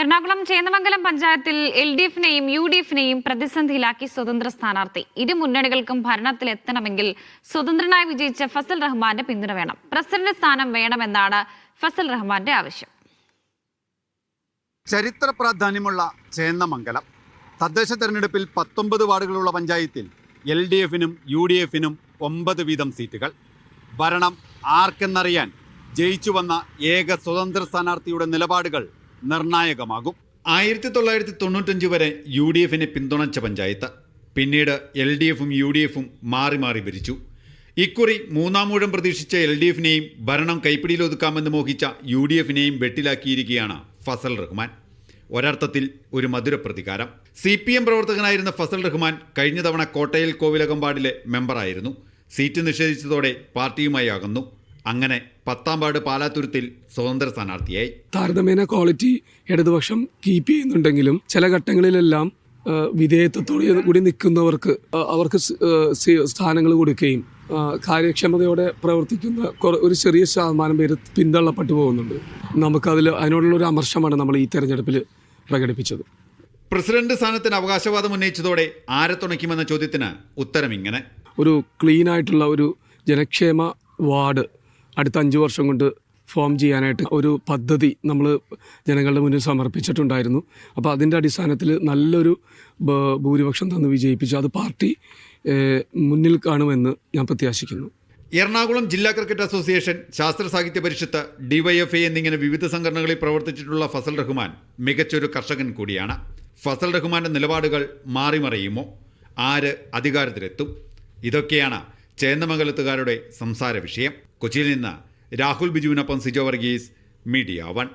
എറണാകുളം ചേന്നമംഗലം പഞ്ചായത്തിൽ LDFനെയും UDFനെയും പ്രതിസന്ധിയിലാക്കി സ്വതന്ത്ര സ്ഥാനാർത്ഥി. ഇരു മുന്നണികൾക്കും ഭരണത്തിലെത്തണമെങ്കിൽ സ്വതന്ത്രനായി വിജയിച്ച ഫസൽ റഹ്മാന്റെ പിന്തുണ വേണം. പ്രസിഡന്റ് സ്ഥാനം വേണമെന്നാണ് ഫസൽ റഹ്മാന്റെ ആവശ്യം. ചരിത്ര പ്രാധാന്യമുള്ള ചേന്നമംഗലം തദ്ദേശ തെരഞ്ഞെടുപ്പിൽ 19 വാർഡുകളുള്ള പഞ്ചായത്തിൽ LDFനും UDFനും 9 വീതം സീറ്റുകൾ. ഭരണം ആർക്കെന്നറിയാൻ ജയിച്ചു വന്ന ഏക സ്വതന്ത്ര സ്ഥാനാർത്ഥിയുടെ നിലപാടുകൾ നിർണായകമാകും. 1995 വരെ UDFനെ പിന്തുണച്ച പഞ്ചായത്ത്. പിന്നീട് LDFും UDFും മാറി മാറി ഭരിച്ചു. ഇക്കുറി മൂന്നാം ഊഴം പ്രതീക്ഷിച്ച LDFനെയും ഭരണം കൈപ്പിടിയിലൊതുക്കാമെന്ന് മോഹിച്ച UDFനെയും വെട്ടിലാക്കിയിരിക്കുകയാണ് ഫസൽ റഹ്മാൻ. ഒരർത്ഥത്തിൽ ഒരു മധുര പ്രതികാരം. CPM പ്രവർത്തകനായിരുന്ന ഫസൽ റഹ്മാൻ കഴിഞ്ഞ തവണ കോട്ടയിൽ കോവിലകം വാർഡിലെ മെമ്പറായിരുന്നു. സീറ്റ് നിഷേധിച്ചതോടെ പാർട്ടിയുമായി അകന്നു. അങ്ങനെ 10ാം വാർഡ് പാലാത്തുരുത്തിൽ സ്വതന്ത്ര സ്ഥാനാർത്ഥിയായി. താരതമ്യേന ക്വാളിറ്റി ഇടതുപക്ഷം കീപ്പ് ചെയ്യുന്നുണ്ടെങ്കിലും ചില ഘട്ടങ്ങളിലെല്ലാം വിധേയത്വത്തോടെ കൂടി നിൽക്കുന്നവർക്ക് അവർക്ക് സ്ഥാനങ്ങൾ കൊടുക്കുകയും കാര്യക്ഷമതയോടെ പ്രവർത്തിക്കുന്ന ഒരു ചെറിയ ശതമാനം പേര് പിന്തള്ളപ്പെട്ടു പോകുന്നുണ്ട്. അതിനോടുള്ള ഒരു അമർഷമാണ് നമ്മൾ ഈ തെരഞ്ഞെടുപ്പിൽ പ്രകടിപ്പിച്ചത്. പ്രസിഡന്റ് സ്ഥാനത്തിന് അവകാശവാദം ഉന്നയിച്ചതോടെ ആരെ തുണയ്ക്കുമെന്ന ചോദ്യത്തിന് ഉത്തരം ഇങ്ങനെ: ഒരു ക്ലീൻ ആയിട്ടുള്ള ഒരു ജനക്ഷേമ വാർഡ് അടുത്ത 5 വർഷം കൊണ്ട് ഫോം ചെയ്യാനായിട്ട് ഒരു പദ്ധതി നമ്മൾ ജനങ്ങളുടെ മുന്നിൽ സമർപ്പിച്ചിട്ടുണ്ടായിരുന്നു. അപ്പോൾ അതിൻ്റെ അടിസ്ഥാനത്തിൽ നല്ലൊരു ഭൂരിപക്ഷം തന്ന് വിജയിപ്പിച്ചു. അത് പാർട്ടി മുന്നിൽ കാണുമെന്ന് ഞാൻ പ്രത്യാശിക്കുന്നു. എറണാകുളം ജില്ലാ ക്രിക്കറ്റ് അസോസിയേഷൻ, ശാസ്ത്ര സാഹിത്യ പരിഷത്ത്, DYFI എന്നിങ്ങനെ വിവിധ സംഘടനകളിൽ പ്രവർത്തിച്ചിട്ടുള്ള ഫസൽ റഹ്മാൻ മികച്ചൊരു കർഷകൻ കൂടിയാണ്. ഫസൽ റഹ്മാന്റെ നിലപാടുകൾ മാറിമറിയുമോ? ആര് അധികാരത്തിലെത്തും? ഇതൊക്കെയാണ് ചേന്നമംഗലത്തുകാരുടെ സംസാര വിഷയം. കൊച്ചിയിൽ നിന്ന് രാഹുൽ ബിജുവിനൊപ്പം സിജോ വർഗീസ്, മീഡിയ 1.